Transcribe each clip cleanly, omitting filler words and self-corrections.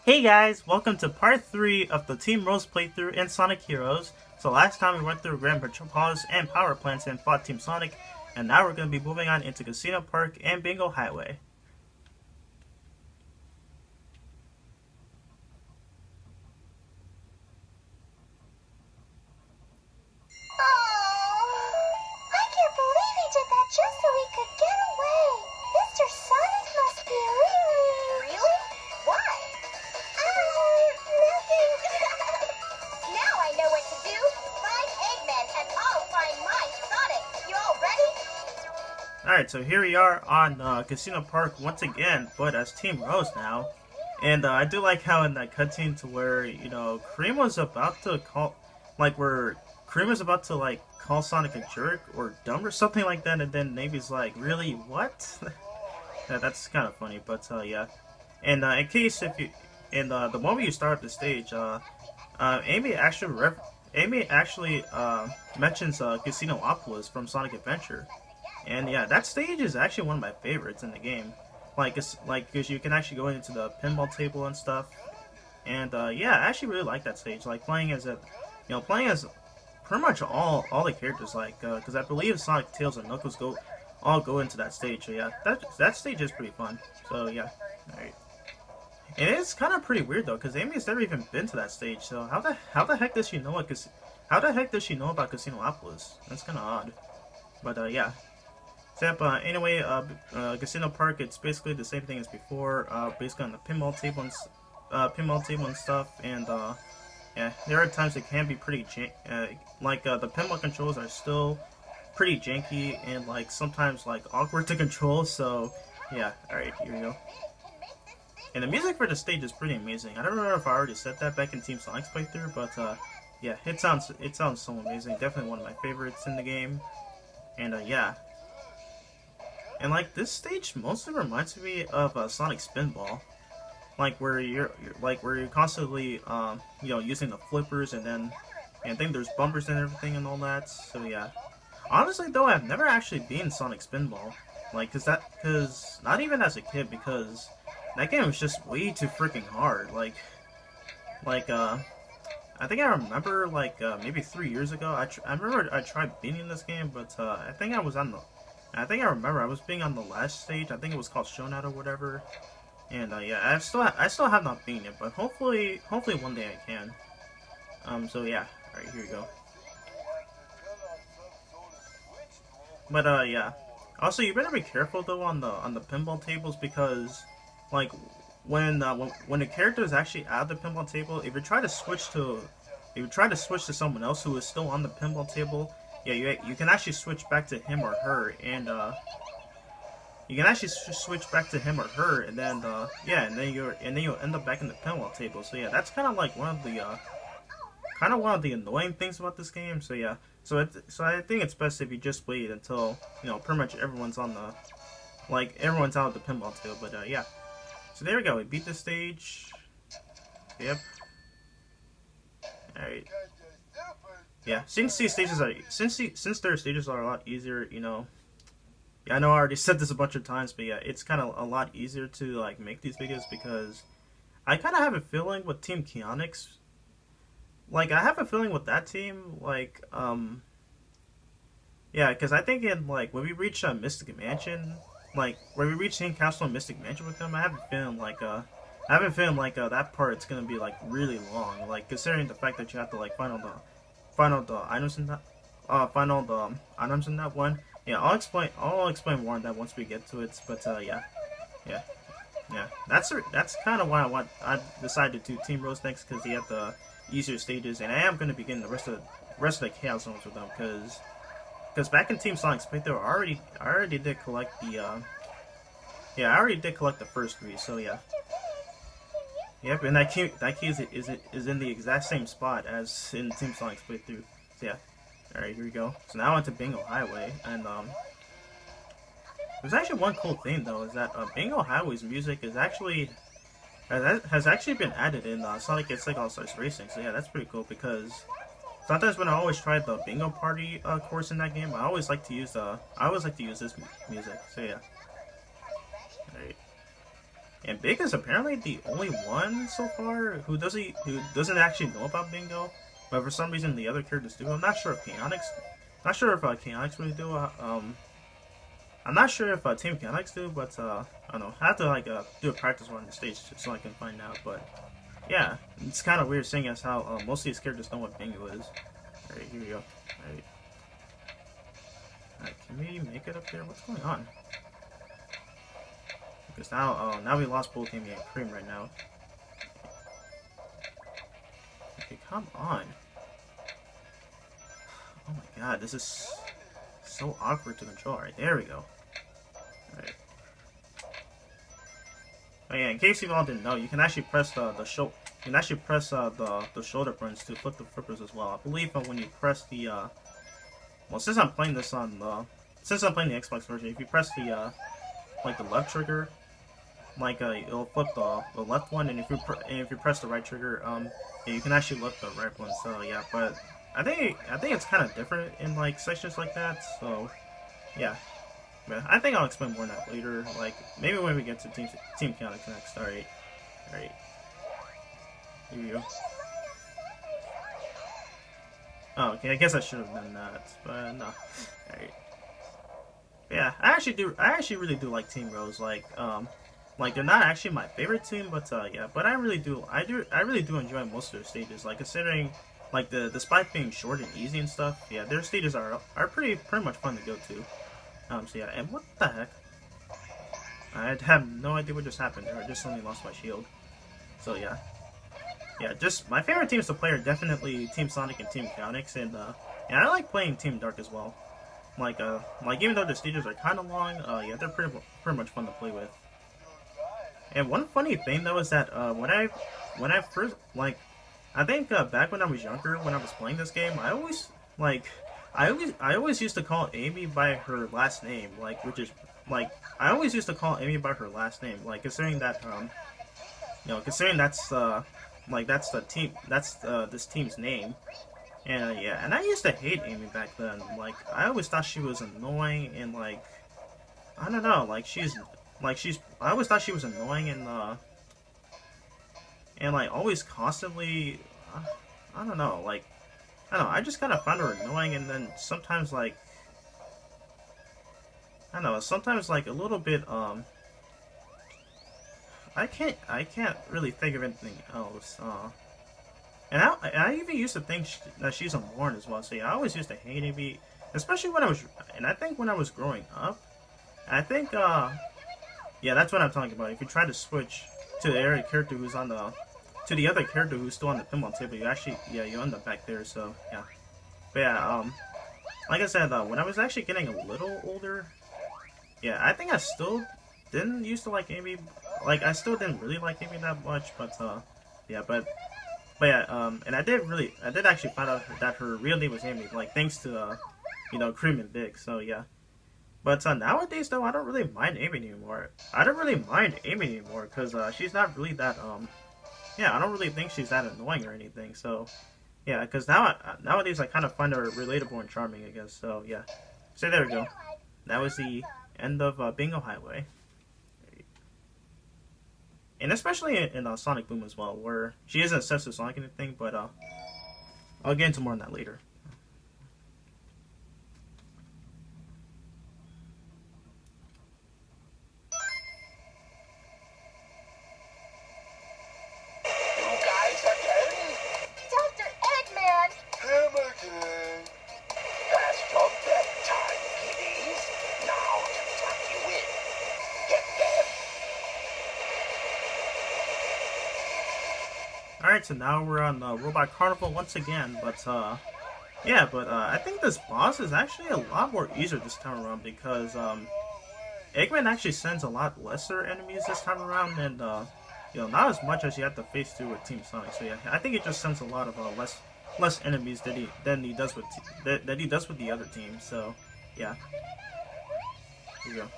Hey guys, welcome to part 3 of the Team Rose playthrough in Sonic Heroes. So last time we went through Grand Metropolis and Power Plants and fought Team Sonic, and now we're going to be moving on into Casino Park and Bingo Highway. Oh, I can't believe he did that just so he could get away. Mr. Sonic must be really... Really? Why? Nothing. Now I know what to do. Find Eggman and I'll find my Sonic. You all ready? Alright, so here we are on Casino Park once again, but as Team Rose now. And I do like how in that cutscene to where, Cream was about to call, where Cream was about to, call Sonic a jerk or dumb or something like that, and then Navy's like, really, what? Yeah, that's kind of funny, but, yeah. And in case if you, in the moment you start the stage, Amy actually mentions Casinopolis from Sonic Adventure. And yeah, that stage is actually one of my favorites in the game. Because you can actually go into the pinball table and stuff. And yeah, I actually really like that stage. Like playing as playing as pretty much all the characters. Because I believe Sonic, Tails, and Knuckles all go into that stage. So yeah, that stage is pretty fun. So yeah, all right. And it's kind of pretty weird though, because Amy has never even been to that stage. So how the heck does she know it? How the heck does she know about Casinopolis? That's kind of odd. But yeah. Except, anyway, Casino Park, it's basically the same thing as before, basically on the pinball table and stuff, and, yeah, there are times it can be pretty the pinball controls are still pretty janky, and, sometimes, awkward to control, so, yeah, alright, here we go. And the music for the stage is pretty amazing. I don't remember if I already said that back in Team Sonic's playthrough, but, yeah, it sounds so amazing, definitely one of my favorites in the game, and, yeah. And this stage mostly reminds me of Sonic Spinball, where you're constantly using the flippers and I think there's bumpers and everything and all that. So yeah, honestly though, I've never actually been Sonic Spinball, cause not even as a kid, because that game was just way too freaking hard. I think I remember maybe 3 years ago, I remember I tried beating this game, but I think I remember I was being on the last stage. I think it was called Shownout or whatever. And yeah, I still have not beaten it, but hopefully one day I can. So yeah, all right, here we go. But yeah. Also, you better be careful though on the pinball tables, because when the character is actually at the pinball table, if you try to switch to someone else who is still on the pinball table, yeah, you can actually switch back to him or her, and you can actually switch back to him or her, and then yeah, and then you'll end up back in the pinball table. So yeah, that's kind of one of the annoying things about this game. So yeah, so I think it's best if you just wait until pretty much everyone's on everyone's out of the pinball table. But yeah, so there we go. We beat the stage. Yep. All right. Yeah, since their stages are a lot easier, yeah, I know I already said this a bunch of times, but yeah, it's kind of a lot easier to make these videos, because I kind of have a feeling with Team Keonix, I have a feeling with that team, yeah, because I think in when we reach Mystic Mansion, when we reach Team Castle and Mystic Mansion with them, I have a feeling that part's gonna be really long, considering the fact that you have to find all the items in that one. Yeah, I'll explain more on that once we get to it. But yeah, yeah, yeah. That's kind of why I decided to do Team Rose next, because they have the easier stages, and I am going to begin the rest of the Chaos Zones with them, because back in Team Sonic's playthrough, I already did collect the I already did collect the first 3. So yeah. Yep, and that key is in the exact same spot as in Team Sonic's playthrough. So yeah. Alright, here we go. So now onto Bingo Highway, and there's actually one cool thing though, is that Bingo Highway's music is actually has actually been added in Sonic X All Stars Racing. So yeah, that's pretty cool, because sometimes when I always try the Bingo Party course in that game, I always like to use this music. So yeah. Alright. And Big is apparently the only one so far who doesn't actually know about Bingo, but for some reason the other characters do. I'm not sure if Chaotix really do. I'm not sure if Team Chaotix do, but I don't know. I have to like do a practice run on the stage so I can find out. But yeah, it's kind of weird seeing as how most of these characters know what Bingo is. All right, here we go. All right, can we make it up there? What's going on? Because now we lost both Amy and Cream right now. Okay, come on. Oh my god, this is so awkward to control. Alright, there we go. Alright. Oh yeah, in case you all didn't know, you can actually press the shoulder buttons to flip the flippers as well. I believe when you press the well, since I'm playing the Xbox version, if you press the like the left trigger, like it'll flip the left one, and if you press the right trigger, yeah, you can actually lift the right one. So yeah, but I think it's kind of different in like sections like that. So yeah, but I think I'll explain more on that later. Like maybe when we get to Team Chaotix next. All right. Here we go. Oh, okay. I guess I should have done that, but no. All right. Yeah, I actually really do like Team Rose. Like they're not actually my favorite team, but yeah, but I really do enjoy most of their stages. Like considering, like despite being short and easy and stuff, yeah, their stages are pretty much fun to go to. So yeah, and what the heck? I have no idea what just happened there. I just suddenly lost my shield. So yeah, just my favorite teams to play are definitely Team Sonic and Team Chaotix, and I like playing Team Dark as well. Like even though the stages are kind of long, yeah, they're pretty much fun to play with. And one funny thing though is that when I first I think back when I was younger, when I was playing this game, I always used to call Amy by her last name, I always used to call Amy by her last name, like considering that considering that's this team's name, and yeah, and I used to hate Amy back then. Like I always thought she was annoying, and I don't know, I always thought she was annoying, and always constantly, I don't know, I just kind of found her annoying, and then sometimes I don't know, sometimes a little bit, I can't really think of anything else, and I even used to think that she's a Morn as well, so yeah, I always used to hate Amy, especially when I think when I was growing up, I think, yeah, that's what I'm talking about. If you try to switch to the other character who's still on the pinball table, you end up back there. So yeah, but yeah, like I said, when I was actually getting a little older, yeah, I think I still didn't used to like Amy. Like I still didn't really like Amy that much, but yeah, but yeah, and I did actually find out that her real name was Amy, like thanks to Cream and Big. So yeah. But nowadays, though, I don't really mind Amy anymore. Because she's not really that, yeah, I don't really think she's that annoying or anything. So, yeah, because nowadays I kind of find her relatable and charming, I guess. So, yeah. So there we go. That was the end of Bingo Highway. And especially in Sonic Boom as well, where she isn't obsessed with Sonic and anything, but I'll get into more on that later. Alright, so now we're on Robot Carnival once again, but yeah, but I think this boss is actually a lot more easier this time around because Eggman actually sends a lot lesser enemies this time around, and not as much as you have to face through with Team Sonic. So yeah, I think it just sends a lot of less enemies than he does with the other team. So yeah, here you go.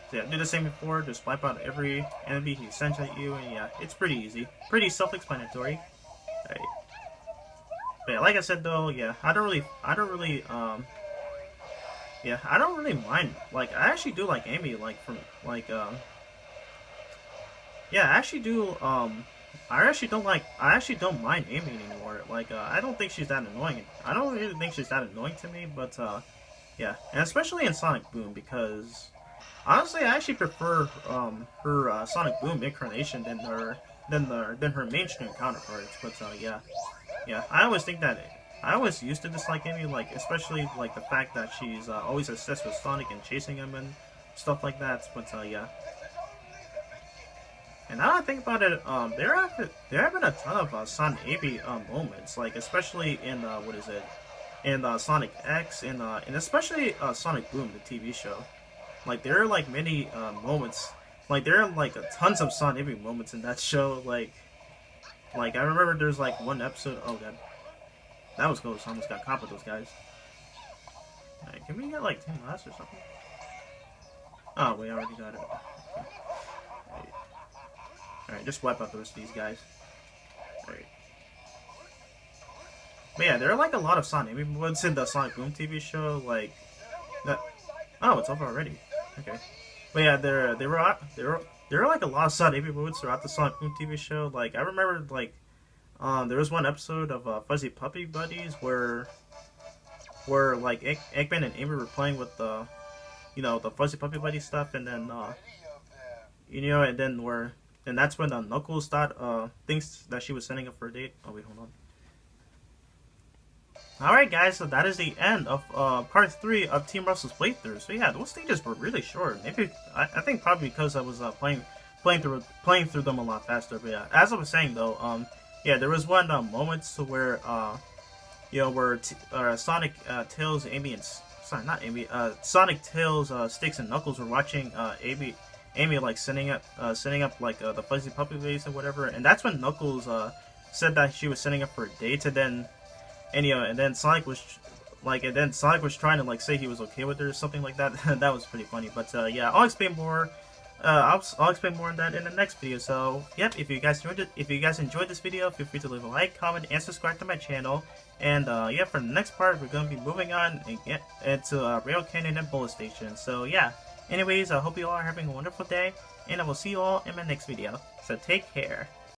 So yeah, do the same before, just wipe out every enemy he sends at you, and yeah, it's pretty easy. Pretty self-explanatory. Right. But yeah, like I said though, yeah, I don't really mind. Like, I actually do like Amy, Yeah, I actually do. I actually don't mind Amy anymore. Like, I don't think she's that annoying. I don't really think she's that annoying to me. But yeah, and especially in Sonic Boom because honestly, I actually prefer her Sonic Boom incarnation than her mainstream counterparts. But yeah, yeah, I always think that. I always used to dislike Amy, like especially like the fact that she's always obsessed with Sonic and chasing him and stuff like that. But yeah, and now that I think about it, there have been a ton of Sonic AB moments, like especially in what is it, in Sonic X, and especially Sonic Boom, the TV show. Like there are like many moments, like there are like tons of Sonic AB moments in that show. Like I remember there's like one episode. Oh god, that was close. I almost got caught with those guys. Alright, can we get like 10 last or something? Oh wait, I already got it. Alright, just wipe out the rest of these guys. Alright. But yeah, there are like a lot of Sonic. I mean, what's in the Sonic Boom TV show? Like that. Oh, it's over already. Okay. But yeah, there were like a lot of Sonic moments throughout the Sonic Boom TV show. Like I remember like there was one episode of Fuzzy Puppy Buddies where like Eggman and Amy were playing with the the Fuzzy Puppy Buddy stuff, and then and then and that's when Knuckles thought thinks that she was setting up for a date. Oh wait, hold on. Alright guys, so that is the end of part 3 of Team Russell's playthrough. So yeah, those stages were really short. Maybe I think probably because I was playing through them a lot faster. But yeah, as I was saying though, yeah, there was one moment where where Sonic, Tails, Amy, and sorry, not Amy, Sonic, Tails, Sticks, and Knuckles were watching Amy like setting up like the Fuzzy Puppy base or whatever, and that's when Knuckles said that she was setting up for a date, and then Sonic was trying to like say he was okay with her or something like that. That was pretty funny. But yeah, I'll explain more. I'll explain more on that in the next video. So yep, if you guys enjoyed this video, feel free to leave a like, comment, and subscribe to my channel. And yeah, for the next part, we're gonna be moving on and get into Rail Canyon and Bullet Station. So yeah. Anyways, I hope you all are having a wonderful day, and I will see you all in my next video. So take care.